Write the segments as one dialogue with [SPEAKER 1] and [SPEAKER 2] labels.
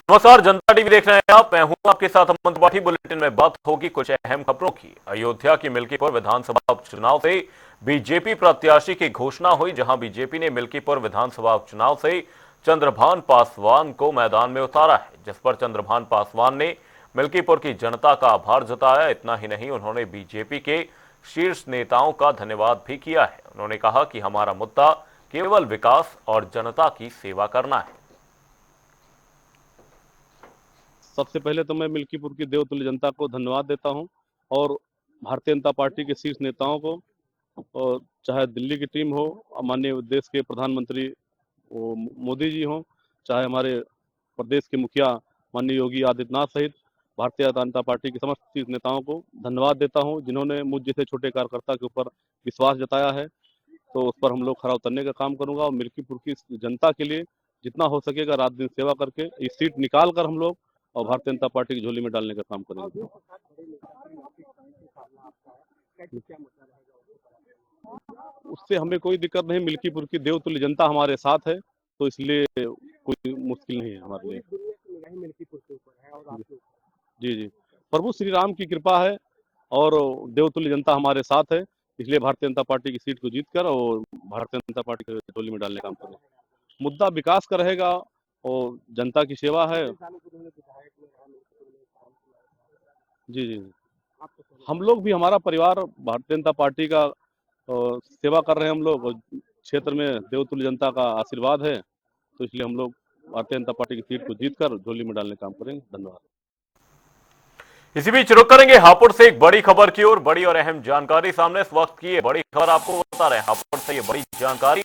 [SPEAKER 1] नमस्कार, जनता टीवी देख रहे हैं आप। मैं हूं आपके साथ अमन त्रिपाठी। बुलेटिन में बात होगी कुछ अहम खबरों की। अयोध्या की मिल्कीपुर विधानसभा उपचुनाव से बीजेपी प्रत्याशी की घोषणा हुई, जहां बीजेपी ने मिल्कीपुर विधानसभा उपचुनाव से चंद्रभान पासवान को मैदान में उतारा है, जिस पर चंद्रभान पासवान ने मिल्कीपुर की जनता का आभार जताया। इतना ही नहीं, उन्होंने बीजेपी के शीर्ष नेताओं का धन्यवाद भी किया है। उन्होंने कहा कि हमारा मुद्दा केवल विकास और जनता की सेवा करना है।
[SPEAKER 2] सबसे पहले तो मैं मिल्कीपुर की देवतुल्य जनता को धन्यवाद देता हूं और भारतीय जनता पार्टी के शीर्ष नेताओं को, और चाहे दिल्ली की टीम हो, माननीय देश के प्रधानमंत्री मोदी जी हों, चाहे हमारे प्रदेश के मुखिया माननीय योगी आदित्यनाथ सहित भारतीय जनता पार्टी के समस्त शीर्ष नेताओं को धन्यवाद देता हूं, जिन्होंने मुझ जैसे छोटे कार्यकर्ता के ऊपर विश्वास जताया है। तो उस पर हम लोग खरा उतरने का काम करूंगा और मिल्कीपुर की जनता के लिए जितना हो सकेगा रात दिन सेवा करके इस सीट निकाल कर हम लोग और भारतीय जनता पार्टी की झोली में डालने का काम करेंगे। उससे हमें कोई दिक्कत नहीं, मिल्कीपुर की देवतुल्य जनता हमारे साथ है, तो इसलिए कोई मुश्किल नहीं है हमारे लिए। जी जी, प्रभु श्री राम की कृपा है और देवतुल्य जनता हमारे साथ है, इसलिए भारतीय जनता पार्टी की सीट को जीतकर और भारतीय जनता पार्टी की झोली में डालने का काम करेंगे। मुद्दा विकास का रहेगा और जनता की सेवा है। जी जी, हम लोग भी, हमारा परिवार भारतीय जनता पार्टी का सेवा कर रहे हैं हम लोग, और क्षेत्र में देवतुल्य जनता का आशीर्वाद है, तो इसलिए हम लोग भारतीय जनता पार्टी की सीट को जीतकर झोली में डालने का काम करेंगे। धन्यवाद।
[SPEAKER 1] इसी बीच रुक करेंगे हापुड़ से एक बड़ी खबर की ओर। बड़ी और अहम जानकारी सामने इस वक्त की है। बड़ी खबर आपको बता रहे हैं, हापुड़ से ये बड़ी जानकारी।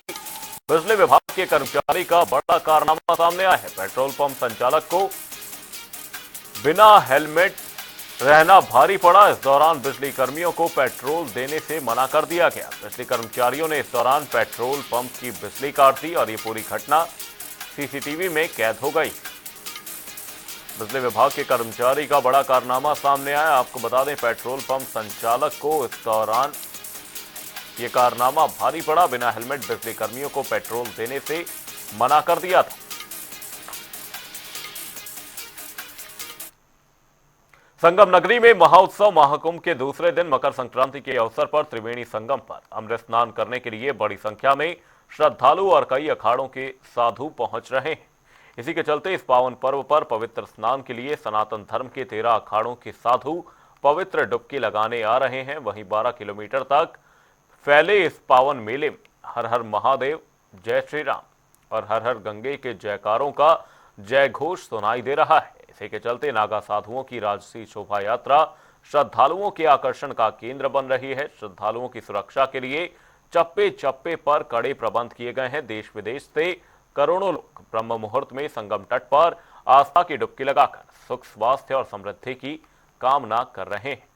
[SPEAKER 1] बिजली विभाग के कर्मचारी का बड़ा कारनामा सामने आया है। पेट्रोल पंप संचालक को बिना हेलमेट रहना भारी पड़ा। इस दौरान बिजली कर्मियों को पेट्रोल देने से मना कर दिया गया। बिजली कर्मचारियों ने इस दौरान पेट्रोल पंप की बिजली काट दी और ये पूरी घटना सीसीटीवी में कैद हो गई। बिजली विभाग के कर्मचारी का बड़ा कारनामा सामने आया। आपको बता दें, पेट्रोल पंप संचालक को इस दौरान ये कारनामा भारी पड़ा। बिना हेलमेट बिजली कर्मियों को पेट्रोल देने से मना कर दिया था। संगम नगरी में महोत्सव महाकुंभ के दूसरे दिन मकर संक्रांति के अवसर पर त्रिवेणी संगम पर अमृत स्नान करने के लिए बड़ी संख्या में श्रद्धालु और कई अखाड़ों के साधु पहुंच रहे हैं। इसी के चलते इस पावन पर्व पर पवित्र स्नान के लिए सनातन धर्म के 13 अखाड़ों के साधु पवित्र डुबकी लगाने आ रहे हैं। वहीं 12 किलोमीटर तक फैले इस पावन मेले में हर हर महादेव, जय श्री राम और हर हर गंगे के जयकारों का जय घोष सुनाई दे रहा है। इसी के चलते नागा साधुओं की राजसी शोभा यात्रा श्रद्धालुओं के आकर्षण का केंद्र बन रही है। श्रद्धालुओं की सुरक्षा के लिए चप्पे चप्पे पर कड़े प्रबंध किए गए हैं। देश विदेश से करोड़ों लोग ब्रह्म मुहूर्त में संगम तट पर आस्था की डुबकी लगाकर सुख, स्वास्थ्य और समृद्धि की कामना कर रहे हैं।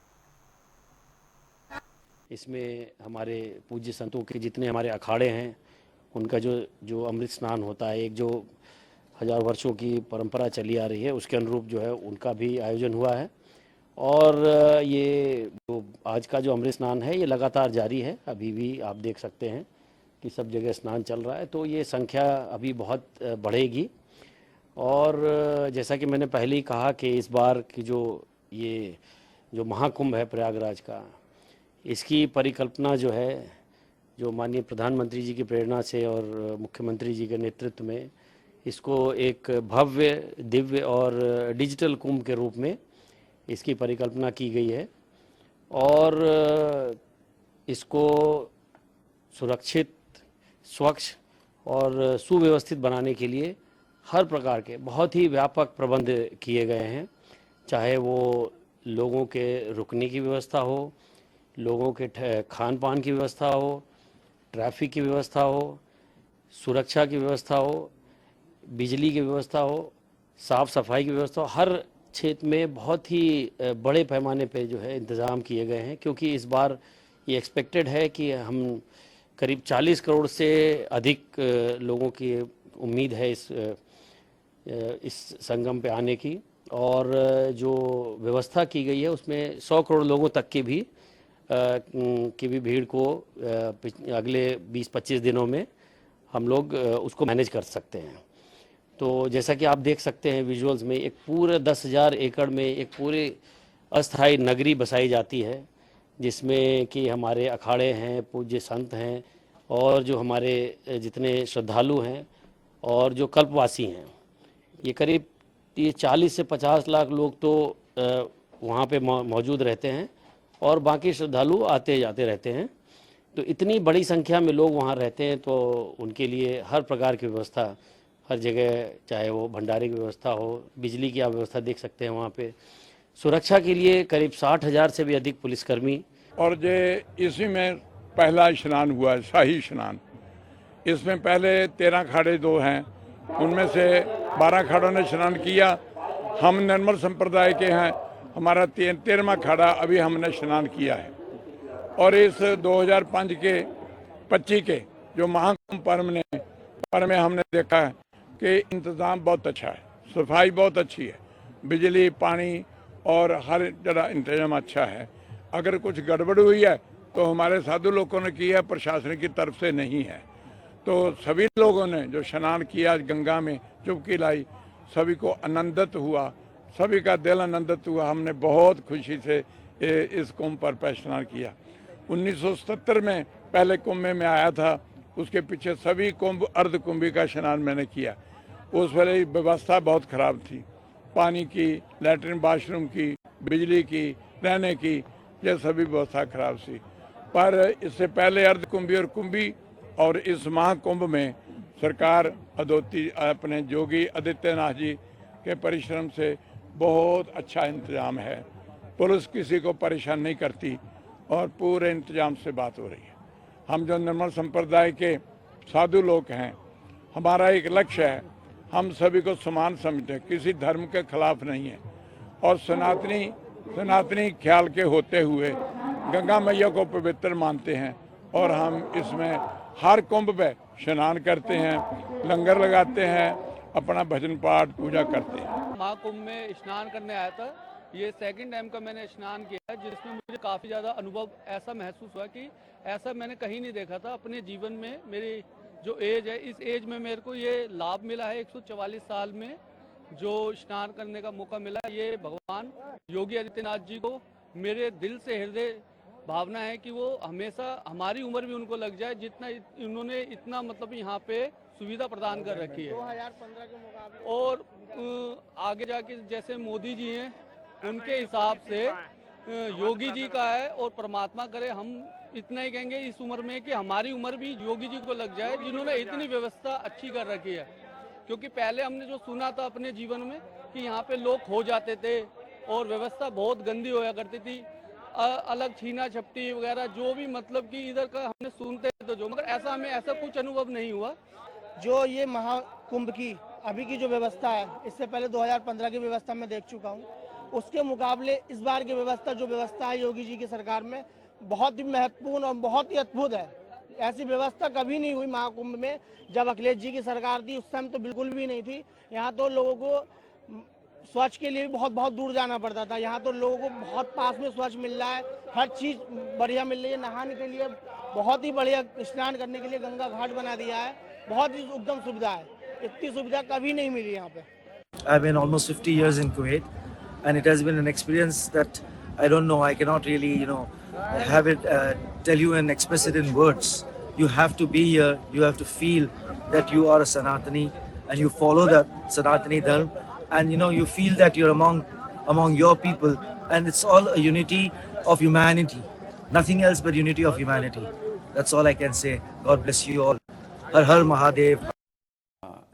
[SPEAKER 3] इसमें हमारे पूज्य संतों के जितने हमारे अखाड़े हैं, उनका जो अमृत स्नान होता है, एक जो 1000 वर्षों की परंपरा चली आ रही है, उसके अनुरूप जो है उनका भी आयोजन हुआ है। और ये जो आज का जो अमृत स्नान है, ये लगातार जारी है। अभी भी आप देख सकते हैं कि सब जगह स्नान चल रहा है, तो ये संख्या अभी बहुत बढ़ेगी। और जैसा कि मैंने पहले ही कहा कि इस बार की जो महाकुंभ है प्रयागराज का, इसकी परिकल्पना जो है, जो माननीय प्रधानमंत्री जी की प्रेरणा से और मुख्यमंत्री जी के नेतृत्व में, इसको एक भव्य, दिव्य और डिजिटल कुंभ के रूप में इसकी परिकल्पना की गई है। और इसको सुरक्षित, स्वच्छ और सुव्यवस्थित बनाने के लिए हर प्रकार के बहुत ही व्यापक प्रबंध किए गए हैं। चाहे वो लोगों के रुकने की व्यवस्था हो, लोगों के खान पान की व्यवस्था हो, ट्रैफिक की व्यवस्था हो, सुरक्षा की व्यवस्था हो, बिजली की व्यवस्था हो, साफ़ सफाई की व्यवस्था हो, हर क्षेत्र में बहुत ही बड़े पैमाने पे जो है इंतज़ाम किए गए हैं। क्योंकि इस बार ये एक्सपेक्टेड है कि हम करीब 40 करोड़ से अधिक लोगों की उम्मीद है इस संगम पे आने की। और जो व्यवस्था की गई है उसमें 100 करोड़ लोगों तक की भी भीड़ को अगले 20-25 दिनों में हम लोग उसको मैनेज कर सकते हैं। तो जैसा कि आप देख सकते हैं विजुअल्स में, एक पूरे 10,000 एकड़ में एक पूरी अस्थायी नगरी बसाई जाती है, जिसमें कि हमारे अखाड़े हैं, पूज्य संत हैं, और जो हमारे जितने श्रद्धालु हैं और जो कल्पवासी हैं, ये करीब 40 से 50 लाख लोग तो वहाँ पे मौजूद रहते हैं, और बाकी श्रद्धालु आते जाते रहते हैं। तो इतनी बड़ी संख्या में लोग वहाँ रहते हैं, तो उनके लिए हर प्रकार की व्यवस्था हर जगह, चाहे वो भंडारे की व्यवस्था हो, बिजली की आप व्यवस्था देख सकते हैं वहाँ पे। सुरक्षा के लिए करीब 60,000 से भी अधिक पुलिसकर्मी।
[SPEAKER 4] और ये इसी में पहला स्नान हुआ है, शाही स्नान। इसमें पहले 13 अखाड़े 2 हैं, उनमें से 12 अखाड़ों ने स्नान किया। हम निर्मल संप्रदाय के हैं, हमारा 13वां अखाड़ा अभी हमने स्नान किया है। और इस 2005 के 25 के जो महाकुंभ पर्व में हमने देखा है कि इंतज़ाम बहुत अच्छा है, सफाई बहुत अच्छी है, बिजली पानी और हर जगह इंतजाम अच्छा है। अगर कुछ गड़बड़ हुई है तो हमारे साधु लोगों ने की है, प्रशासन की तरफ से नहीं है। तो सभी लोगों ने जो स्नान किया गंगा में, चुबकी लाई, सभी को आनंदित हुआ, सभी का दिल आनंदित हुआ। हमने बहुत खुशी से इस कुंभ पर स्नान किया। 1977 में पहले कुंभ में आया था, उसके पीछे सभी कुंभ अर्ध कुंभी का स्नान मैंने किया। उस वेले व्यवस्था बहुत खराब थी, पानी की, लैट्रिन बाथरूम की, बिजली की, रहने की, यह सभी व्यवस्था खराब थी। पर इससे पहले अर्ध कुंभी और कुंभी और इस महाकुंभ में सरकार अपने योगी आदित्यनाथ जी के परिश्रम से बहुत अच्छा इंतजाम है। पुलिस किसी को परेशान नहीं करती और पूरे इंतजाम से बात हो रही है। हम जो निर्मल संप्रदाय के साधु लोग हैं, हमारा एक लक्ष्य है, हम सभी को समान समझते हैं, किसी धर्म के खिलाफ नहीं है, और सनातनी ख्याल के होते हुए गंगा मैया को पवित्र मानते हैं। और हम इसमें हर कुंभ में स्नान करते हैं, लंगर लगाते हैं, अपना भजन पाठ पूजा करते हैं।
[SPEAKER 5] महाकुंभ में स्नान करने आया था, ये सेकंड टाइम का मैंने स्नान किया है, जिसमें मुझे काफ़ी ज़्यादा अनुभव ऐसा महसूस हुआ कि ऐसा मैंने कहीं नहीं देखा था अपने जीवन में। मेरी जो एज है, इस एज में मेरे को ये लाभ मिला है 144 साल में जो स्नान करने का मौका मिला। ये भगवान योगी आदित्यनाथ जी को मेरे दिल से हृदय भावना है कि वो हमेशा हमारी उम्र भी उनको लग जाए, जितना इन्होंने इतना मतलब यहाँ पे सुविधा प्रदान कर रखी है 2015 के मुकाबले। और आगे जाके जैसे मोदी जी हैं, उनके हिसाब से योगी जी का है, और परमात्मा करे हम इतना ही कहेंगे इस उम्र में कि हमारी उम्र भी योगी जी को लग जाए, जिन्होंने इतनी व्यवस्था अच्छी कर रखी है। क्योंकि पहले हमने जो सुना था अपने जीवन में कि यहाँ पे लोग खो जाते थे और व्यवस्था बहुत गंदी होया करती थी, अलग छीना झपटी वगैरह, जो भी मतलब कि इधर का हमने सुनते थे जो, मगर ऐसा हमें ऐसा कुछ अनुभव नहीं हुआ।
[SPEAKER 6] जो ये महाकुंभ की अभी की जो व्यवस्था है, इससे पहले 2015 की व्यवस्था मैं देख चुका हूँ, उसके मुकाबले इस बार की व्यवस्था है योगी जी की सरकार में, बहुत ही महत्वपूर्ण और बहुत ही अद्भुत है। ऐसी व्यवस्था कभी नहीं हुई महाकुंभ में। जब अखिलेश जी की सरकार थी उस टाइम तो बिल्कुल भी नहीं थी। यहाँ तो लोगों को स्वच्छ के लिए बहुत बहुत दूर जाना पड़ता था, यहाँ तो लोगों को बहुत पास में स्वच्छ मिल रहा है, हर चीज़ बढ़िया मिल रही है। नहाने के लिए बहुत ही बढ़िया, स्नान करने के लिए गंगा घाट बना दिया है, बहुत ही उत्तम सुविधा है, इतनी सुविधा कभी नहीं मिली यहाँ पे।
[SPEAKER 7] I've been almost 50 years in Kuwait, and it has been an experience that I don't know, I cannot really, have it, tell you and express it in words. You have to be here, you have to feel that you are a Sanatani and you follow that Sanatani Dharma, and you feel that you're among your people, and it's all a unity of humanity, nothing else but unity of humanity. That's all I can say. God bless you all. Har Har Mahadev.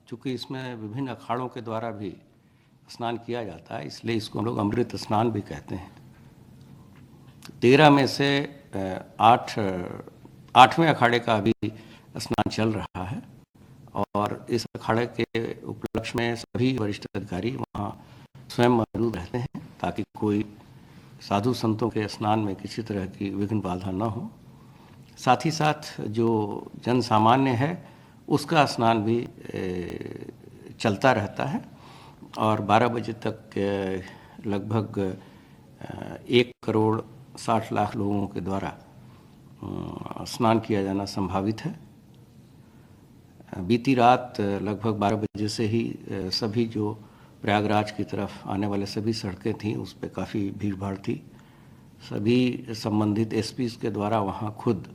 [SPEAKER 8] चूँकि इसमें विभिन्न अखाड़ों के द्वारा भी स्नान किया जाता है, इसलिए इसको हम लोग अमृत स्नान भी कहते हैं। 13 में से 8वें अखाड़े का भी स्नान चल रहा है, और इस अखाड़े के उपलक्ष्य में सभी वरिष्ठ अधिकारी वहाँ स्वयं मौजूद रहते हैं, ताकि कोई साधु संतों के स्नान में किसी तरह की विघ्न बाधा न हो। साथ ही साथ जो जन सामान्य है उसका स्नान भी चलता रहता है, और 12 बजे तक लगभग 1,60,00,000 लोगों के द्वारा स्नान किया जाना संभावित है। बीती रात लगभग 12 बजे से ही सभी जो प्रयागराज की तरफ आने वाले सभी सड़कें थीं उस पर काफ़ी भीड़ भाड़ थी। सभी संबंधित एसपीज़ के द्वारा वहाँ खुद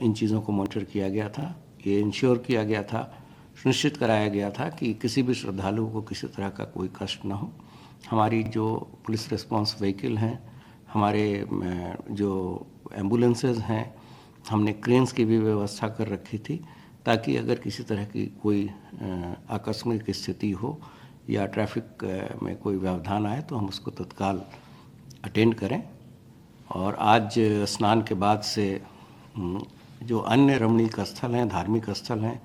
[SPEAKER 8] इन चीज़ों को मॉनिटर किया गया था। ये इंश्योर किया गया था, सुनिश्चित कराया गया था कि किसी भी श्रद्धालु को किसी तरह का कोई कष्ट ना हो। हमारी जो पुलिस रिस्पांस व्हीकल हैं, हमारे जो एम्बुलेंसेज हैं, हमने क्रेन्स की भी व्यवस्था कर रखी थी ताकि अगर किसी तरह की कोई आकस्मिक स्थिति हो या ट्रैफिक में कोई व्यवधान आए तो हम उसको तत्काल अटेंड करें। और आज स्नान के बाद से जो अन्य रमणीक स्थल हैं, धार्मिक स्थल हैं,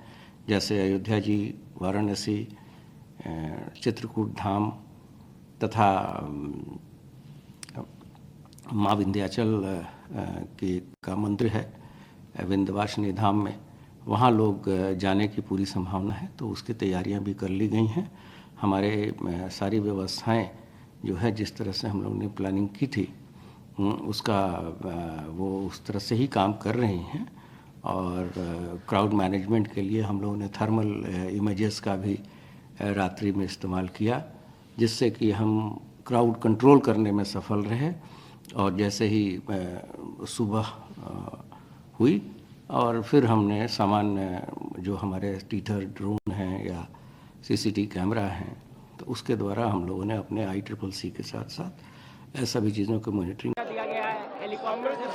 [SPEAKER 8] जैसे अयोध्या जी, वाराणसी, चित्रकूट धाम तथा माँ विंध्याचल का मंदिर है विंध्यवासिनी धाम में, वहाँ लोग जाने की पूरी संभावना है। तो उसकी तैयारियां भी कर ली गई हैं। हमारे सारी व्यवस्थाएं जो है जिस तरह से हम लोगों ने प्लानिंग की थी उसका वो उस तरह से ही काम कर रही हैं। और क्राउड मैनेजमेंट के लिए हम लोगों ने थर्मल इमेजेस का भी रात्रि में इस्तेमाल किया, जिससे कि हम क्राउड कंट्रोल करने में सफल रहे। और जैसे ही सुबह हुई और फिर हमने सामान्य जो हमारे टीथर ड्रोन हैं या सीसीटीवी कैमरा हैं तो उसके द्वारा हम लोगों ने अपने ICCC के साथ साथ सभी चीज़ों की मॉनिटरिंग
[SPEAKER 9] दिया गया है। हेलीकॉप्टर से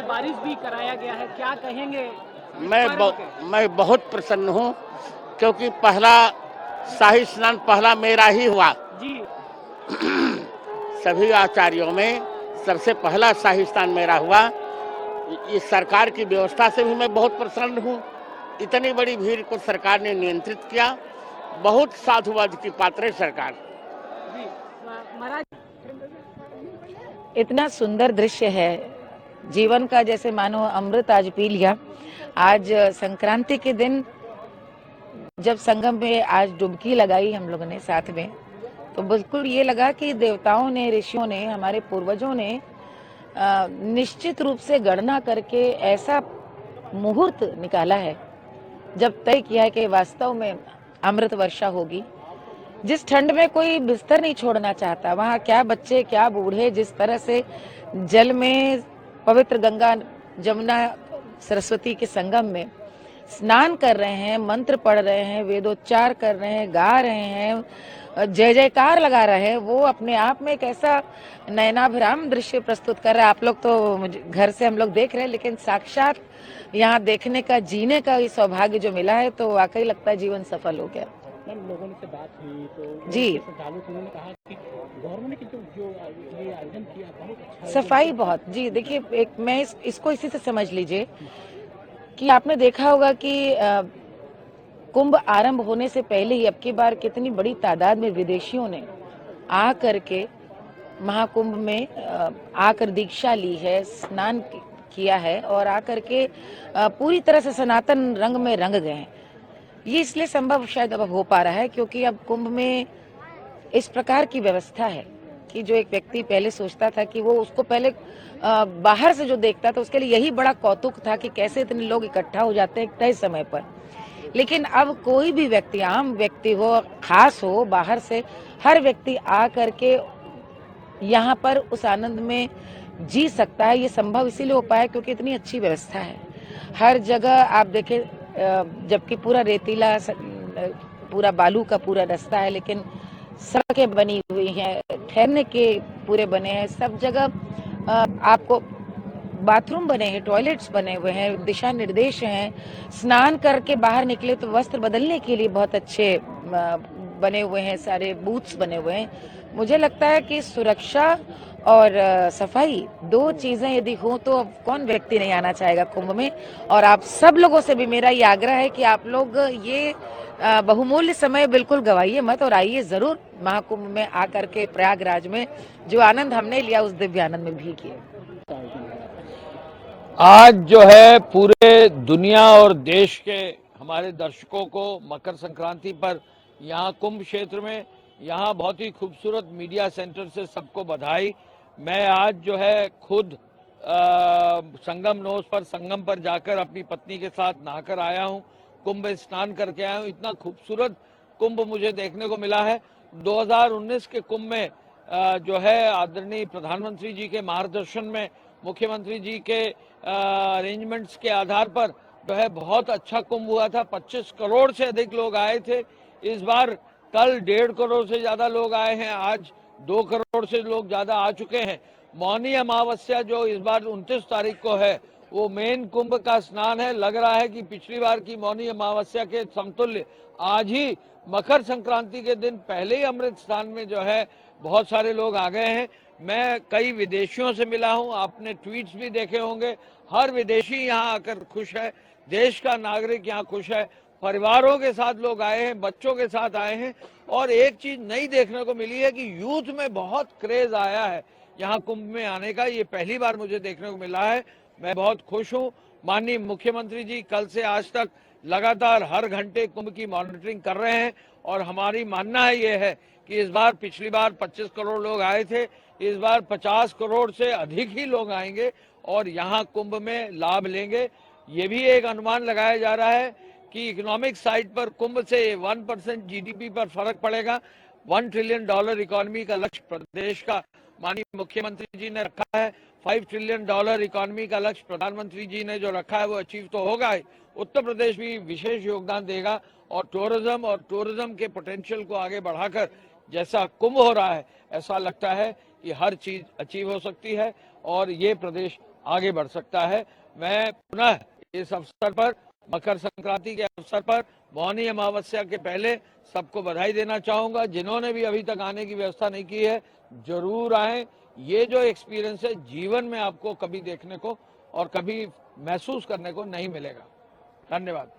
[SPEAKER 9] बारिश भी कराया गया है, क्या कहेंगे?
[SPEAKER 10] मैं बहुत प्रसन्न हूँ क्योंकि पहला शाही स्नान पहला मेरा ही हुआ
[SPEAKER 9] जी।
[SPEAKER 10] सभी आचार्यों में सबसे पहला शाही स्नान मेरा हुआ। इस सरकार की व्यवस्था से भी मैं बहुत प्रसन्न हूँ। इतनी बड़ी भीड़ को सरकार ने नियंत्रित किया, बहुत साधुवाद की पात्र सरकार।
[SPEAKER 9] जी महाराज,
[SPEAKER 11] इतना सुंदर दृश्य है, जीवन का जैसे मानो अमृत आज पी लिया। आज संक्रांति के दिन जब संगम में आज डुबकी लगाई हम लोगों ने साथ में, तो बिल्कुल ये लगा कि देवताओं ने, ऋषियों ने, हमारे पूर्वजों ने निश्चित रूप से गणना करके ऐसा मुहूर्त निकाला है, जब तय किया है कि वास्तव में अमृत वर्षा होगी। जिस ठंड में कोई बिस्तर नहीं छोड़ना चाहता, वहाँ क्या बच्चे क्या बूढ़े जिस तरह से जल में पवित्र गंगा, जमुना, सरस्वती के संगम में स्नान कर रहे हैं, मंत्र पढ़ रहे हैं, वेदोच्चार कर रहे हैं, गा रहे हैं, जय जयकार लगा रहे हैं, वो अपने आप में एक ऐसा नयनाभिराम दृश्य प्रस्तुत कर रहा है। आप लोग तो घर से हम लोग देख रहे हैं, लेकिन साक्षात यहाँ देखने का, जीने का ये सौभाग्य जो मिला है, तो वाकई लगता है जीवन सफल हो गया।
[SPEAKER 9] लोगों से बात हुई तो
[SPEAKER 11] जी,
[SPEAKER 9] उन्होंने कहा कि गवर्नमेंट ने जो ये आयोजन किया बहुत अच्छा है।
[SPEAKER 11] सफाई बहुत, जी देखिए, एक मैं इसको इसी से समझ लीजिए कि आपने देखा होगा कि कुंभ आरंभ होने से पहले ही अब की बार कितनी बड़ी तादाद में विदेशियों ने आ करके महाकुंभ में आकर दीक्षा ली है, स्नान किया है और आकर के पूरी तरह से सनातन रंग में रंग गए हैं। ये इसलिए संभव शायद अब हो पा रहा है क्योंकि अब कुंभ में इस प्रकार की व्यवस्था है कि जो एक व्यक्ति पहले सोचता था कि वो उसको पहले बाहर से जो देखता था उसके लिए यही बड़ा कौतुक था कि कैसे इतने लोग इकट्ठा हो जाते हैं एक तय समय पर। लेकिन अब कोई भी व्यक्ति, आम व्यक्ति हो, खास हो, बाहर से, हर व्यक्ति आ करके यहाँ पर उस आनंद में जी सकता है। ये संभव इसीलिए हो पाया क्योंकि इतनी अच्छी व्यवस्था है। हर जगह आप देखें, जबकि पूरा रेतीला, पूरा बालू का पूरा रास्ता है, लेकिन सड़कें बनी हुई हैं, ठहरने के पूरे बने हैं, सब जगह आपको बाथरूम बने हैं, टॉयलेट्स बने हुए हैं, दिशा निर्देश हैं। स्नान करके बाहर निकले तो वस्त्र बदलने के लिए बहुत अच्छे बने हुए हैं, सारे बूथ्स बने हुए हैं। मुझे लगता है कि सुरक्षा और सफाई दो चीजें यदि हो तो अब कौन व्यक्ति नहीं आना चाहेगा कुंभ में। और आप सब लोगों से भी मेरा ये आग्रह है कि आप लोग ये बहुमूल्य समय बिल्कुल गवाइए मत और आइए जरूर महाकुंभ में आकर के प्रयागराज में जो आनंद हमने लिया उस दिव्य आनंद में भीगिए।
[SPEAKER 12] आज जो है पूरे दुनिया और देश के हमारे दर्शकों को मकर संक्रांति पर यहाँ कुंभ क्षेत्र में, यहाँ बहुत ही खूबसूरत मीडिया सेंटर से सबको बधाई। मैं आज जो है खुद संगम नोस पर संगम पर जाकर अपनी पत्नी के साथ नहाकर आया हूँ, कुंभ स्नान करके आया हूँ। इतना खूबसूरत कुंभ मुझे देखने को मिला है। 2019 के कुंभ में जो है आदरणीय प्रधानमंत्री जी के मार्गदर्शन में, मुख्यमंत्री जी के अरेंजमेंट्स के आधार पर जो है बहुत अच्छा कुंभ हुआ था। 25 करोड़ से अधिक लोग आए थे। इस बार कल 1.5 करोड़ से ज्यादा लोग आए हैं, आज 2 करोड़ से लोग ज्यादा आ चुके हैं। मौनी अमावस्या जो इस बार 29 तारीख को है, वो मेन कुंभ का स्नान है। लग रहा है कि पिछली बार की मौनी अमावस्या के समतुल्य आज ही मकर संक्रांति के दिन पहले ही अमृत स्नान में जो है बहुत सारे लोग आ गए हैं। मैं कई विदेशियों से मिला हूं, आपने ट्वीट्स भी देखे होंगे। हर विदेशी यहां आकर खुश है, देश का नागरिक यहां खुश है। परिवारों के साथ लोग आए हैं, बच्चों के साथ आए हैं। और एक चीज नई देखने को मिली है कि यूथ में बहुत क्रेज आया है यहाँ कुंभ में आने का। ये पहली बार मुझे देखने को मिला है। मैं बहुत खुश हूँ। माननीय मुख्यमंत्री जी कल से आज तक लगातार हर घंटे कुंभ की मॉनिटरिंग कर रहे हैं और हमारी मानना है ये है कि इस बार, पिछली बार 25 करोड़ लोग आए थे, इस बार 50 करोड़ से अधिक ही लोग आएंगे और यहाँ कुंभ में लाभ लेंगे। ये भी एक अनुमान लगाया जा रहा है कि इकोनॉमिक साइड पर कुंभ से 1% जीडीपी पर फर्क पड़ेगा। $1 ट्रिलियन इकोनॉमी का लक्ष्य प्रदेश का माननीय मुख्यमंत्री जी ने रखा है। $5 ट्रिलियन इकोनॉमी का लक्ष्य प्रधानमंत्री जी ने जो रखा है वो अचीव तो होगा ही। उत्तर प्रदेश भी विशेष योगदान देगा और टूरिज्म के पोटेंशियल को आगे बढ़ाकर जैसा कुंभ हो रहा है, ऐसा लगता है कि हर चीज अचीव हो सकती है और ये प्रदेश आगे बढ़ सकता है। मैं पुनः इस अवसर पर, मकर संक्रांति के अवसर पर, मौनी अमावस्या के पहले सबको बधाई देना चाहूंगा। जिन्होंने भी अभी तक आने की व्यवस्था नहीं की है, जरूर आए। ये जो एक्सपीरियंस है जीवन में आपको कभी देखने को और कभी महसूस करने को नहीं मिलेगा। धन्यवाद।